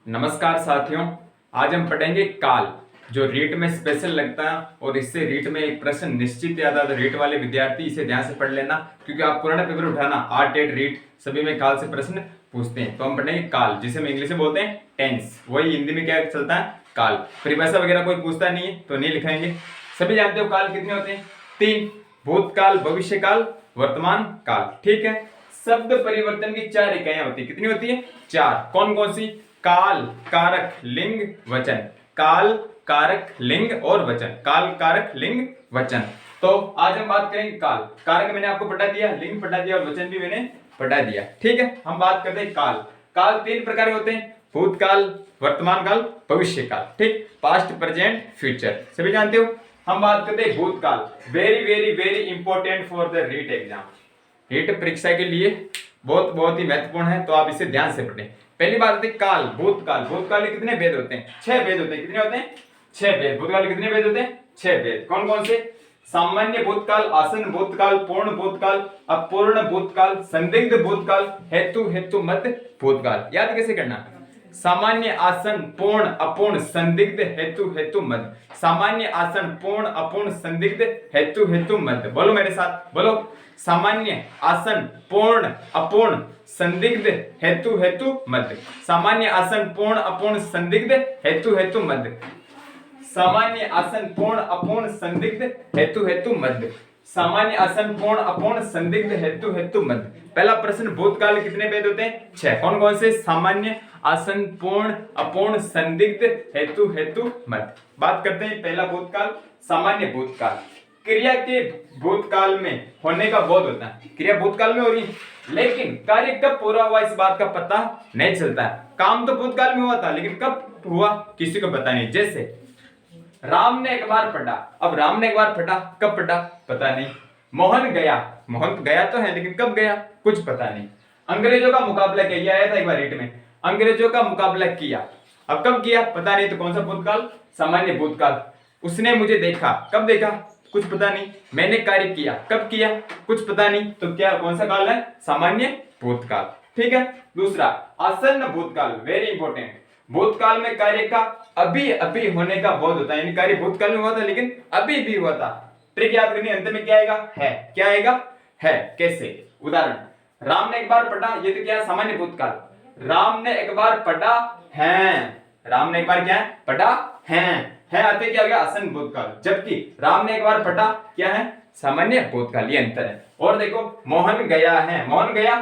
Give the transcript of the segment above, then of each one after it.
नमस्कार साथियों, आज हम पढ़ेंगे काल, जो रीट में स्पेशल लगता है और इससे रीट में एक प्रश्न निश्चित याद आता है। रीट वाले विद्यार्थी इसे ध्यान से पढ़ लेना, क्योंकि आप पुराना पेपर उठाना, आर्ट एट रीट सभी में काल से प्रश्न पूछते हैं। तो हम पढ़ेंगे काल, जिसे हम इंग्लिश में बोलते हैं टेंस, वही हिंदी में क्या चलता है काल। परिभाषा वगैरह कोई पूछता नहीं है तो नहीं लिखाएंगे। सभी जानते हो काल कितने होते हैं? 3, भूतकाल, भविष्यकाल, वर्तमान काल। ठीक है। शब्द परिवर्तन की 4 इकाइयां होती है। कितनी होती है? 4। कौन कौन सी? काल, कारक, लिंग, वचन। काल, कारक, लिंग और वचन। काल, कारक, लिंग, वचन। तो आज हम बात करेंगे काल। कारक मैंने आपको पढ़ा दिया, लिंग पढ़ा दिया और वचन भी मैंने पढ़ा दिया। ठीक है। हम बात करते हैं काल। काल 3 प्रकार के होते हैं: भूतकाल, वर्तमान काल, भविष्य काल। ठीक, पास्ट, प्रेजेंट, फ्यूचर, सभी जानते हो। हम बात करते हैं भूतकाल। Very very very important for the REET exam. REET परीक्षा के लिए बहुत ही महत्वपूर्ण है, तो आप इसे ध्यान से पढ़ें। पहली बात होती है काल, भूतकाल। भूतकाल के कितने भेद होते हैं? 6 भेद होते हैं। कितने होते हैं? 6 भेद। भूतकाल के कितने भेद होते हैं? 6 भेद। कौन कौन से? सामान्य भूतकाल, आसन भूतकाल, पूर्ण भूतकाल, अपूर्ण भूतकाल, संदिग्ध भूतकाल, हेतु मध्य भूतकाल। याद कैसे करना? सामान्य, आसन, पूर्ण, अपूर्ण, संदिग्ध, हेतु मध्य। सामान्य, आसन, पूर्ण, अपूर्ण, संदिग्ध, हेतु मध्य। बोलो मेरे साथ, बोलो। सामान्य, आसन, पूर्ण, अपूर्ण, संदिग्ध, हेतु मध्य। सामान्य, आसन, पूर्ण, अपूर्ण, संदिग्ध, हेतु मध्य। सामान्य, आसन, पूर्ण, अपूर्ण, संदिग्ध, हेतु मध्य। सामान्य, आसन, पूर्ण, अपूर्ण, संदिग्ध, हेतु मध्य। पहला प्रश्न, भूतकाल कितने भेद होते हैं? 6। कौन कौन से? सामान्य, आसन, पूर्ण, अपूर्ण, संदिग्ध, हेतु मध्य। बात करते हैं पहला भूतकाल, सामान्य भूतकाल। क्रिया के भूतकाल में होने का बोध होता है। क्रिया भूतकाल में हो रही, लेकिन कार्य कब पूरा हुआ इस बात का पता नहीं चलता है। काम तो भूतकाल में हुआ था, लेकिन कब हुआ किसी को पता नहीं। जैसे राम ने एक बार पढ़ा। अब राम ने एक बार पढ़ा, कब पढ़ा पता नहीं। मोहन गया, मोहन गया तो है, लेकिन कब गया कुछ पता नहीं। अंग्रेजों का मुकाबला किया, ये आया था एक बार रीट में। अंग्रेजों का मुकाबला किया, अब कब किया पता नहीं। तो कौन सा भूतकाल? सामान्य भूतकाल। उसने मुझे देखा, कब देखा कुछ पता नहीं। मैंने कार्य किया, कब किया कुछ पता नहीं। तो क्या कौन सा काल है? सामान्य भूतकाल। ठीक है। दूसरा, आसन्न भूतकाल, वेरी इंपॉर्टेंट। भूतकाल में कार्य का अभी अभी होने का बोध होता है, यानी कार्य भूतकाल में हुआ था लेकिन अभी भी हुआ था। ट्रिक याद करनी, अंत में क्या आएगा? है। क्या आएगा? है। कैसे? उदाहरण, राम ने एक बार पढ़ा, ये तो क्या है? सामान्य भूतकाल। राम ने एक बार पढ़ा है। राम ने एक बार क्या है? पढ़ा है आते क्या हो गया? आसन्न भूतकाल। जबकि राम ने एक बार पढ़ा क्या है? सामान्य भूतकाल। ये अंतर है। और देखो, मोहन गया है, मोहन गया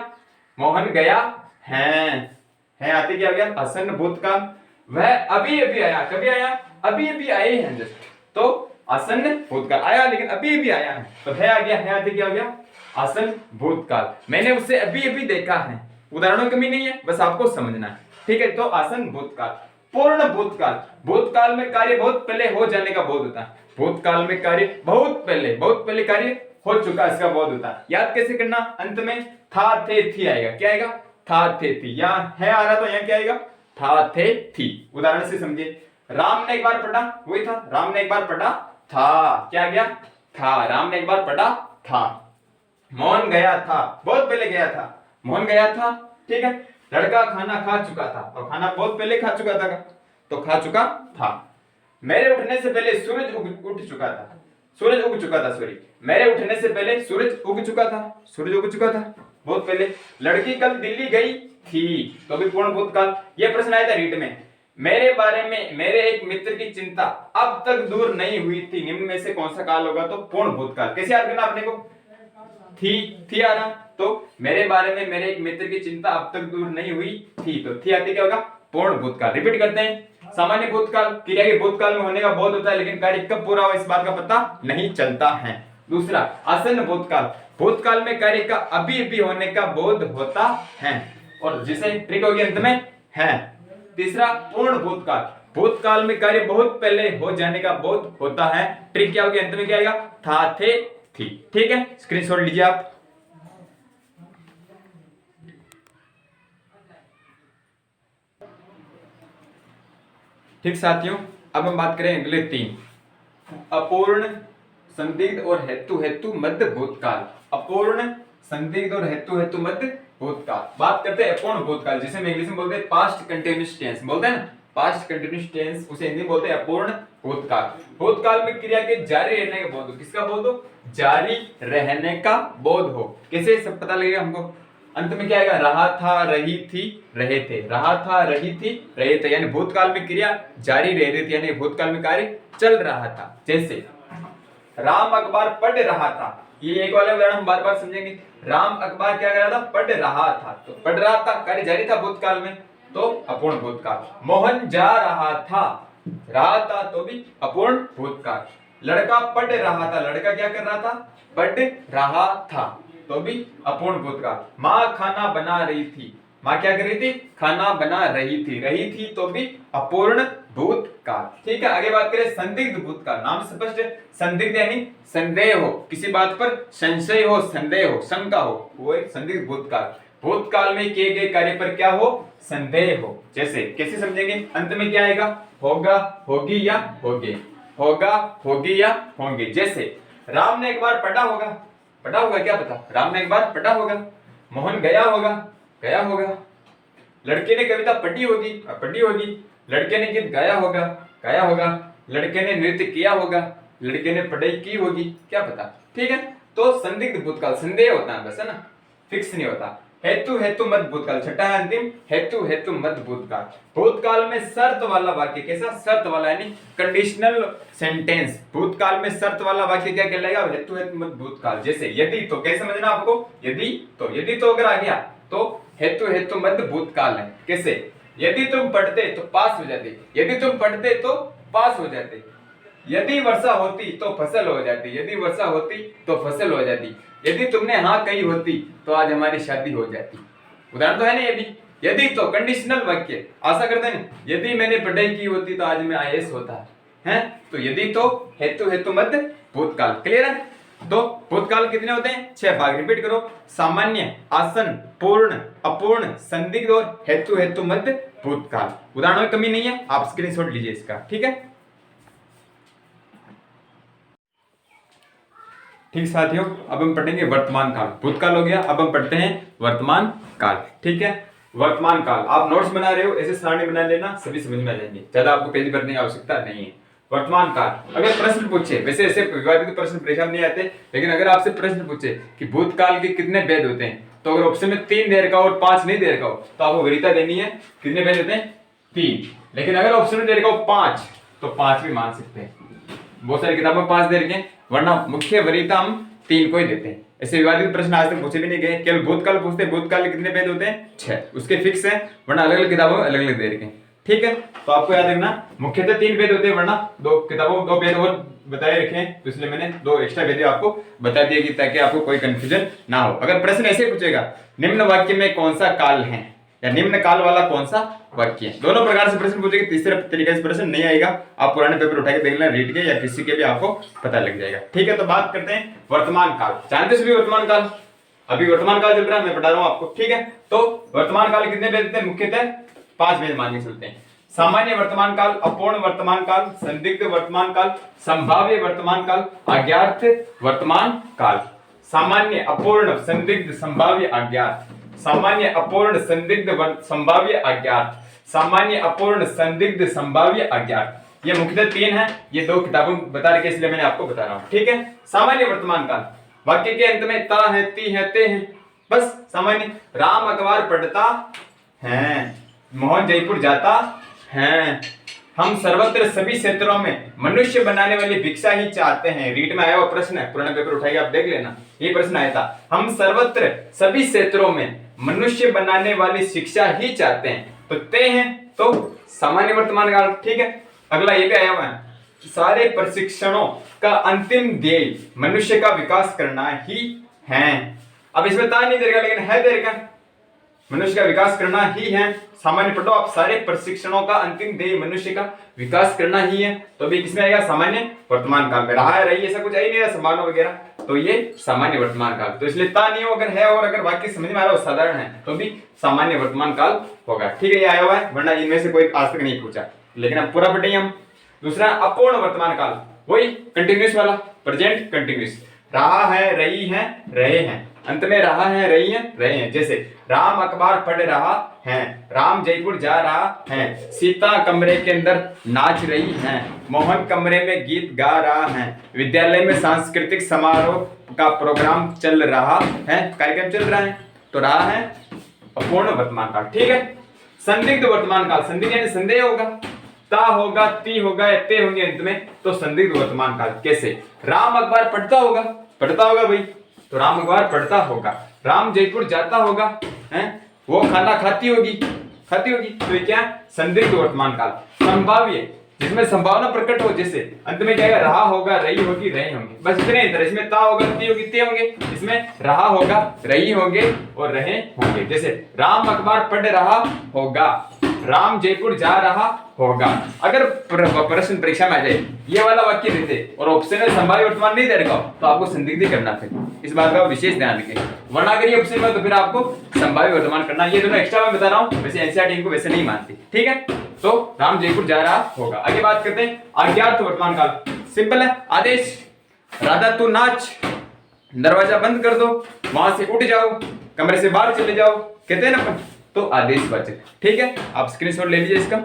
है आते क्या हो गया? आसन्न भूतकाल। वह अभी अभी आया, कभी आया? अभी अभी आए हैं जस्ट, तो आसन्न भूतकाल। आया लेकिन अभी अभी आया है, तो है आ गया, है आते क्या हो गया? आसन्न भूतकाल। मैंने उसे अभी अभी देखा है। उदाहरणों की कमी नहीं है, बस आपको समझना है। ठीक है। तो आसन्न भूतकाल। पूर्ण भूतकाल, भूतकाल में कार्य बहुत पहले हो जाने का बोध होता है। भूतकाल में कार्य बहुत पहले कार्य हो चुका, इसका बोध होता है। याद कैसे करना? अंत में था थे थी आएगा। क्या आएगा? था थे थी। यहाँ है आ रहा तो यहाँ क्या आएगा? था थे थी। उदाहरण से समझिए, राम ने एक बार पढ़ा, वही था, राम ने एक बार पढ़ा था, क्या गया? था। राम ने एक बार पढ़ा था। मोहन गया था, बहुत पहले गया था, मोहन गया था। ठीक है। लड़का खाना खा चुका था, और खाना बहुत पहले खा चुका था, तो खा चुका था। मेरे उठने से पहले सूरज उठ चुका था, सूरज उग चुका था, सॉरी। मेरे उठने से पहले सूरज उग चुका था, सूरज उग चुका था बहुत पहले। लड़की कल दिल्ली गई थी, तो भी पूर्ण भूतकाल। यह प्रश्न आया था रीट में। मेरे बारे में मेरे एक मित्र की चिंता अब तक दूर नहीं हुई थी, निम्न में से कौन सा काल होगा? तो पूर्ण भूतकाल। कैसे याद करना अपने को? थी आ रहा, तो मेरे बारे में मेरे एक मित्र की चिंता अब तक दूर नहीं हुई थी, तो थी आते क्या होगा? पूर्ण भूतकाल। रिपीट करते हैं, सामान्य भूतकाल, क्रिया के भूतकाल में होने का बोध होता है, लेकिन कार्य कब पूरा हुआ इस बात का पता नहीं चलता है। दूसरा, आसन्न भूतकाल, भूतकाल में कार्य का अभी अभी होने का बोध होता है, और जिसे ट्रिक होगी अंत में है। तीसरा, पूर्ण भूतकाल, भूतकाल में कार्य बहुत पहले हो जाने का बोध होता है। ट्रिक क्या होगी? अंत में क्या आएगा? था थे थी। ठीक है। स्क्रीनशॉट लीजिए आप। ठीक साथियों, अब हम बात करें अगले 3, अपूर्ण, संदिग्ध और हेतु मध्य भूतकाल। अपूर्ण, संदिग्ध और हेतु मध्य भूतकाल। बात करते हैं अपूर्ण भूतकाल, जिसे हम इंग्लिश में बोलते हैं पास्ट कंटिन्यूअस टेंस, बोलते हैं ना पास्ट कंटिन्यूअस टेंस, उसे हिंदी में बोलते हैं अपूर्ण भूतकाल। भूतकाल में क्रिया के जारी रहने का बोध हो। किसका बोध हो? जारी रहने का बोध हो। कैसे सब पता लगेगा हमको? अंत में क्या आएगा? रहा था, रही थी, रहे थे। रहा था, रही थी, रहे थे, यानी भूतकाल में क्रिया जारी रह रही थी, यानी भूतकाल में कार्य चल रहा था। जैसे राम अखबार पढ़ रहा था, ये एक वाला उदाहरण हम बार बार समझेंगे। राम अखबार क्या कर रहा था? पढ़ रहा था, तो पढ़ रहा था कार्य जारी था भूतकाल में, तो अपूर्ण भूतकाल। मोहन जा रहा था, रहा था तो भी अपूर्ण भूतकाल। लड़का पढ़ रहा था, लड़का क्या कर रहा था? पढ़ रहा था, तो भी अपूर्ण भूतकाल। माँ खाना बना रही थी, माँ क्या कर रही थी? खाना बना रही थी तो भी अपूर्ण भूतकाल। ठीक है, आगे बात करें संदिग्ध भूतकाल। नाम स्पष्ट है, संदिग्ध यानी संदेह हो, किसी बात पर संशय हो, संदेह हो, शंका हो, वो एक संदिग्ध भूतकाल। भूतकाल में किए गए कार्य पर क्या हो? संदेह हो। जैसे कैसे समझेंगे? अंत में क्या आएगा? होगा, होगी या होगे, होगा, होगी या होंगे। जैसे राम ने एक बार पढ़ा होगा, पढ़ा होगा क्या पता? राम ने एक बार पढ़ा होगा। मोहन गया होगा, गया होगा। लड़के ने कविता पढ़ी होगी, पढ़ी होगी। लड़के ने गीत गाया होगा, गाया होगा। लड़के ने नृत्य किया होगा, लड़के ने पढ़ाई की होगी, क्या पता। ठीक है, तो संदिग्ध भूतकाल संदेह होता है बस, है ना, फिक्स नहीं होता। हेतु हेतु मत भूतकाल, छठा है अंतिम, हेतु हेतु मत भूतकाल। भूतकाल में शर्त वाला वाक्य, कैसा? शर्त वाला यानी कंडीशनल सेंटेंस। भूतकाल में शर्त वाला वाक्य क्या कहलाएगा? हेतु हेतु मत भूतकाल। जैसे यदि तो, कैसे समझना आपको? यदि तो, यदि तो अगर आ गया तो हेतु हेतु मत भूतकाल है। कैसे? यदि तुम पढ़ते तो पास हो जाते, यदि तुम पढ़ते तो पास हो जाते। यदि वर्षा होती तो फसल हो जाती, यदि वर्षा होती तो फसल हो जाती। यदि तुमने हाँ कही होती तो आज हमारी शादी हो जाती। उदाहरण तो है ना यदि। यदि तो कंडीशनल वाक्य, आशा करते हैं ना, यदि मैंने पढ़ाई की होती तो आज मैं आईएएस होता है। तो यदि तो हेतु हेतु मत भूतकाल। क्लियर है? तो भूतकाल कितने होते हैं? 6 भाग। रिपीट करो, सामान्य, आसन, पूर्ण, अपूर्ण, संदिग्ध और हेतु हेतु मत भूतकाल। उदाहरणों में कमी नहीं है, आप स्क्रीनशॉट लीजिए इसका। ठीक है, ठीक साथियों, अब हम पढ़ेंगे वर्तमान काल। भूतकाल हो गया, अब हम पढ़ते हैं वर्तमान काल। ठीक है, वर्तमान काल आप नोट्स बना रहे हो, ऐसे सारणी बना लेना, सभी समझ में आ जाएंगे, ज्यादा आपको पेज भरने की आवश्यकता नहीं है। वर्तमान काल, अगर प्रश्न पूछे, वैसे ऐसे विवादित प्रश्न परीक्षा में नहीं आते, लेकिन अगर आपसे प्रश्न पूछे कि भूतकाल के कितने भेद होते हैं, तो अगर ऑप्शन में 3 दे रखा हो और 5 नहीं दे रखा हो, तो आपको वरीयता देनी है। कितने भेद होते हैं? 3। लेकिन अगर ऑप्शन में दे रखा हो 5, तो 5 भी मान सकते हैं। बहुत सारी किताबों में 5 दे रखे हैं, वरना मुख्य वरीयता हम 3 को ही देते हैं। ऐसे विवादित प्रश्न आज तक पूछे भी नहीं गए, केवल भूतकाल पूछते हैं। भूतकाल के कितने भेद होते हैं? 6, उसके फिक्स है, वरना अलग अलग किताबों में अलग अलग दे रखे हैं। ठीक है, तो आपको याद रखना मुख्यतः 3 भेद होते हैं, वरना 2 किताबों में 2 भेद और बताए रखे हैं, तो इसलिए मैंने 2 एक्स्ट्रा भेद आपको बता दिए कि ताकि आपको कोई कंफ्यूजन ना हो। अगर प्रश्न ऐसे पूछेगा, निम्न वाक्य में कौन सा काल है, या निम्न काल वाला कौन सा वाक्य है, दोनों प्रकार से प्रश्न पूछेगा। तीसरे तरीके से प्रश्न नहीं आएगा, आप पुराने पेपर उठा के देख लेना, रीड के या किसी के भी आपको पता लग जाएगा। ठीक है, तो बात करते हैं वर्तमान काल। जानते सभी वर्तमान काल? अभी वर्तमान काल चल रहा है, मैं बता रहा हूं आपको। ठीक है, तो वर्तमान काल कितने भेद होते हैं? मुख्यतः 5 भेद मान के चलते हैं। सामान्य वर्तमान काल, अपूर्ण वर्तमान काल, संदिग्ध वर्तमान काल, संभाव्य वर्तमान काल, अज्ञात वर्तमान काल। सामान्य, अपूर्ण, संदिग्ध, संभाव्य, अज्ञात। सामान्य, अपूर्ण, संदिग्ध, संभाव्य, अज्ञात। सामान्य, अपूर्ण, संदिग्ध, संभाव्य, अज्ञात। ये मुख्यतः 3 है, ये 2 किताबों में बता रखे, इसलिए मैंने आपको बता रहा हूं। ठीक है, सामान्य वर्तमान काल, वाक्य के अंत में ता है, ती है, ते है, बस सामान्य। राम अखबार पढ़ता है, मोहन जयपुर जाता है, हम सर्वत्र सभी क्षेत्रों में मनुष्य बनाने वाली भिक्षा ही चाहते हैं। रीट में आया हुआ प्रश्न है, पुराना पेपर उठाइए आप देख लेना, ये प्रश्न आया था। हम सर्वत्र सभी क्षेत्रों में मनुष्य बनाने वाली शिक्षा ही चाहते हैं, तो ते हैं, तो सामान्य वर्तमान काल। ठीक है, अगला ये भी आया हुआ है, सारे प्रशिक्षणों का अंतिम ध्येय मनुष्य का विकास करना ही है। अब इसमें ता नहीं देगा, लेकिन है देगा, मनुष्य का विकास करना ही है। सामान्य पढ़ो आप, सारे प्रशिक्षणों का अंतिम ध्येय मनुष्य का विकास करना ही है, तो अभी किसमें आएगा? सामान्य वर्तमान काल में। रहा है, रही, ऐसा कुछ है ही नहीं, संभावना वगैरह, तो ये सामान्य वर्तमान काल। तो इसलिए ता नहीं हो, अगर है और अगर वाक्य समझ में आ रहा है, साधारण है, तो भी सामान्य वर्तमान काल होगा। ठीक है, ये आया हुआ है, वरना इनमें से कोई आज तक नहीं पूछा, लेकिन अब पूरा पढ़ेंगे हम। दूसरा अपूर्ण वर्तमान काल, वही कंटिन्यूस वाला, प्रेजेंट कंटिन्यूस। रहा है, रही है, रहे हैं, अंत में रहा है, रही है, रहे हैं। जैसे राम अखबार पढ़ रहा है, राम जयपुर जा रहा है, सीता कमरे के अंदर नाच रही है, मोहन कमरे में गीत गा रहा है, विद्यालय में सांस्कृतिक समारोह का प्रोग्राम चल रहा है, कार्यक्रम चल रहा है। तो रहा है अपूर्ण वर्तमान काल, ठीक है। संदिग्ध वर्तमान काल, संदिग्ध यानी संदेह होगा, ता होगा, ती होगा या ते होंगे अंत में, तो संदिग्ध वर्तमान काल। कैसे? राम अखबार पढ़ता होगा, पढ़ता होगा भाई, तो राम अखबार पढ़ता होगा। राम जयपुर जाता होगा, हैं, वो खाना खाती होगी, खाती होगी, तो ये क्या? संदिग्ध वर्तमान काल। संभाव्य, जिसमें संभावना प्रकट हो, जैसे अंत में क्या है? रहा होगा, रही होगी, रहे होंगे, बस इतने अंतर। इसमें ता होगा, ती होगी, ते होंगे, इसमें रहा होगा, रही होंगे और रहे होंगे। जैसे राम अखबार पढ़ रहा होगा, राम जयपुर जा रहा होगा। अगर प्रश्न परीक्षा में आ जाए ये वाला वाक्य देते और ऑप्शन में संभाव्य वर्तमान नहीं दे रखा तो आपको संदिग्ध करना, फिर इस बात का विशेष ध्यान रखें। वरना अगर ये ऑप्शन में तो फिर आपको संभाव्य वर्तमान करना। ये दोनों एक्स्ट्रा मैं बता रहा हूँ, वैसे एनसीईआरटी इनको वैसे नहीं मानती, ठीक है। तो राम जयपुर जा रहा होगा। आगे बात करते हैं अज्ञात वर्तमान काल। सिंपल है, आदेश, राधा तू नाच, दरवाजा बंद कर दो, वहां से उठ जाओ, कमरे से बाहर चले जाओ, कहते हैं ना, तो आदेशवाचक, ठीक है। आप स्क्रीनशॉट ले लीजिए इसका।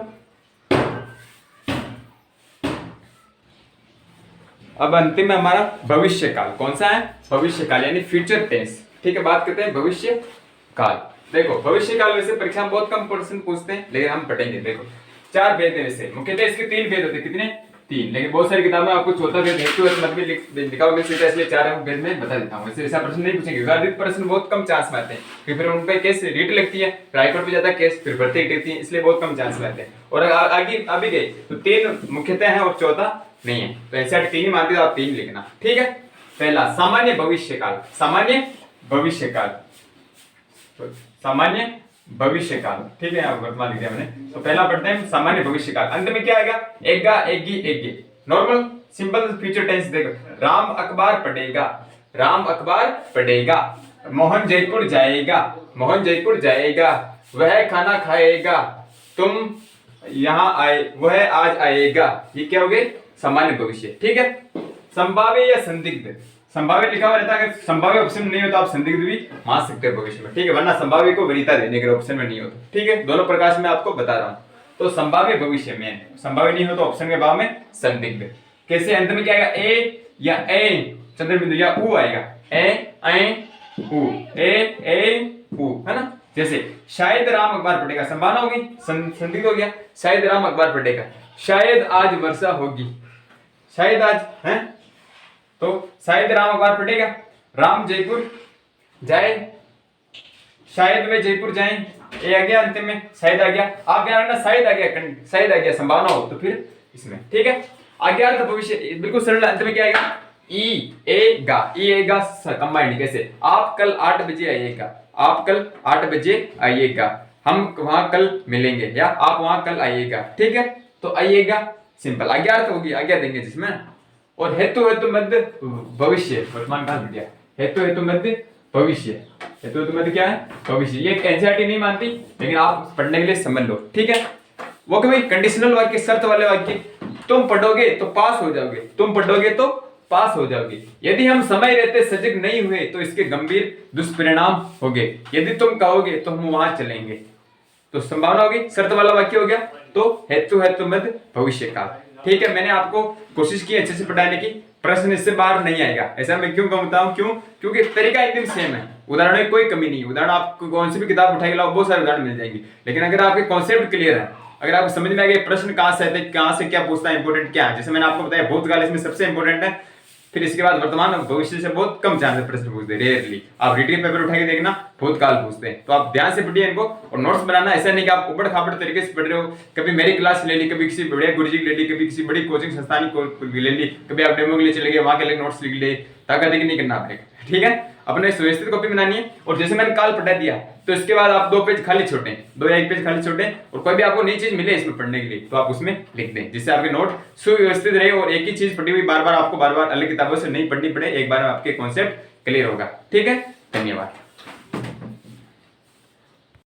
अब अंतिम में हमारा भविष्य काल। कौन सा है? भविष्य काल यानी फ्यूचर टेंस, ठीक है। बात करते हैं भविष्य काल। देखो भविष्य काल वैसे परीक्षा में बहुत कम प्रश्न पूछते हैं, लेकिन हम पढ़ेंगे। देखो 4 भेद है, वैसे मुख्यतः इसके 3 भेद होते हैं। कितने? 3, लेकिन बहुत सारी किताबें आपको चौथा भेद हेतु मत में लिखा हुआ मिल सकता है, इसलिए 4 भेद में बता देता हूँ। वैसे ऐसा प्रश्न नहीं पूछेंगे, विवादित प्रश्न बहुत कम चांस में आते हैं, क्योंकि फिर उन पे केस रीट लगती है, हाईकोर्ट पे जाता है केस, फिर भर्ती लगती है, इसलिए बहुत कम चांस में आते हैं। और आगे अभी गए तो 3 मुख्यतः है और चौथा नहीं है, तो एनसीईआरटी 3 ही मानती है, तो आप 3 लिखना, ठीक है। पहला सामान्य भविष्य काल, सामान्य भविष्य काल, सामान्य भविष्य काल, ठीक है। यहाँ वर्तमान लिख दिया मैंने, तो पहला पढ़ते हैं सामान्य भविष्य काल। अंत में क्या आएगा? एगा, एगी, एगे, नॉर्मल सिंपल फ्यूचर टेंस। देखो राम अखबार पढ़ेगा, राम अखबार पढ़ेगा, मोहन जयपुर जाएगा, मोहन जयपुर जाएगा, वह खाना खाएगा, तुम यहाँ आए, वह आज आएगा। ये क्या हो गए? सामान्य भविष्य, ठीक है। संभाव्य या संदिग्ध, संभाव्य लिखा हुआ रहता है, अगर संभाव्य ऑप्शन नहीं हो तो आप संदिग्ध भी मान सकते हो भविष्य में, ठीक है। वरना संभाव्य को वरीयता देने के ऑप्शन में नहीं हो तो, ठीक है। दोनों प्रकार से मैं आपको बता रहा हूं। तो संभाव्य भविष्य में संभाव्य नहीं हो तो ऑप्शन के बाद में संदिग्ध। कैसे? अंत में क्या आएगा? ए या ए चंद्र बिंदु या उ आएगा, ए उ, ए उ, है ना। जैसे शायद राम अखबार पढ़ेगा, संभावना होगी, संदिग्ध हो गया। शायद राम अखबार पढ़ेगा, शायद आज वर्षा होगी, शायद आज है, तो शायद राम अखबार पढ़ेगा। राम जयपुर जाए, शायद वे जयपुर जाएं, ये आ गया अंतिम में, शायद आ गया। आप ध्यान रखना, शायद आ गया, शायद आ गया, संभावना हो तो फिर इसमें, ठीक है। अज्ञात भविष्य बिल्कुल सरल, अंत में क्या आएगा? ई एगा, ई एगा कंबाइंड। कैसे? आप कल 8 बजे आइएगा, आप कल 8 बजे आइएगा, हम वहां कल मिलेंगे, या आप वहां कल आइएगा, ठीक है। तो आइएगा सिंपल अज्ञात होगी, आज्ञा देंगे जिसमें। और हेतु हेतु मध्य भविष्य, वर्तमान काल दिया, हेतु हेतु मध्य भविष्य, हेतु हेतु मध्य क्या है? भविष्य। ये एनसीईआरटी नहीं मानती, लेकिन आप पढ़ने के लिए समझ लो, ठीक है। वो कभी कंडीशनल वाक्य, शर्त वाले वाक्य, तुम पढ़ोगे तो पास हो जाओगे, तुम पढ़ोगे तो पास हो जाओगे। यदि हम समय रहते सजग नहीं हुए तो इसके गंभीर दुष्परिणाम होंगे। यदि तुम कहोगे तो हम वहां चलेंगे, तो संभावना होगी, शर्त वाला वाक्य हो गया। तो हेतु हेतु मध्य भविष्य काल, ठीक है। मैंने आपको कोशिश की अच्छे से पढ़ाने की, प्रश्न इससे बाहर नहीं आएगा, ऐसा मैं क्यों कहता हूं? क्यों? क्योंकि तरीका एकदम सेम है, उदाहरणों की कोई कमी नहीं। उदाहरण आपको कौन सी भी किताब उठाएगी लाओ, बहुत सारे उदाहरण मिल जाएंगे, लेकिन अगर आपके कॉन्सेप्ट क्लियर है, अगर आपको समझ में आ गया प्रश्न कहां से आते हैं, कहां से क्या पूछता है, इंपोर्टेंट क्या है, जैसे मैंने आपको बताया भूतकाल इसमें सबसे इंपोर्टेंट है, फिर इसके बाद वर्तमान भविष्य से बहुत कम चांस है प्रश्न पूछते हैं, रेयरली। आप रीडिंग पेपर उठा के देखना, भूतकाल पूछते हैं, तो आप ध्यान से पढ़िए इनको और नोट्स बनाना। ऐसा नहीं कि आप उबड़ खाबड़ तरीके से पढ़ रहे हो, कभी मेरी क्लास ले ली, कभी किसी बड़े गुरुजी की ले ली, कभी किसी बड़ी कोचिंग संस्थान की ले ली, कभी आप डेमो के लिए चले गए, वहां के लिए नोट्स लिख ले, ताकत नहीं करना पड़ेगा, ठीक है। अपने सुव्यवस्थित कॉपी बनानी है। और जैसे मैंने काल पढ़ा दिया, तो इसके बाद आप 2 पेज खाली छोड़ें, 2 या 1 पेज खाली छोड़ें, और कोई भी आपको नई चीज मिले इसमें पढ़ने के लिए तो आप उसमें लिख दें, जिससे आपके नोट सुव्यवस्थित रहे और एक ही चीज पढ़ी हुई बार बार आपको बार बार अलग किताबों से नहीं पढ़नी पड़े, एक बार में आपके कॉन्सेप्ट क्लियर होगा, ठीक है। धन्यवाद।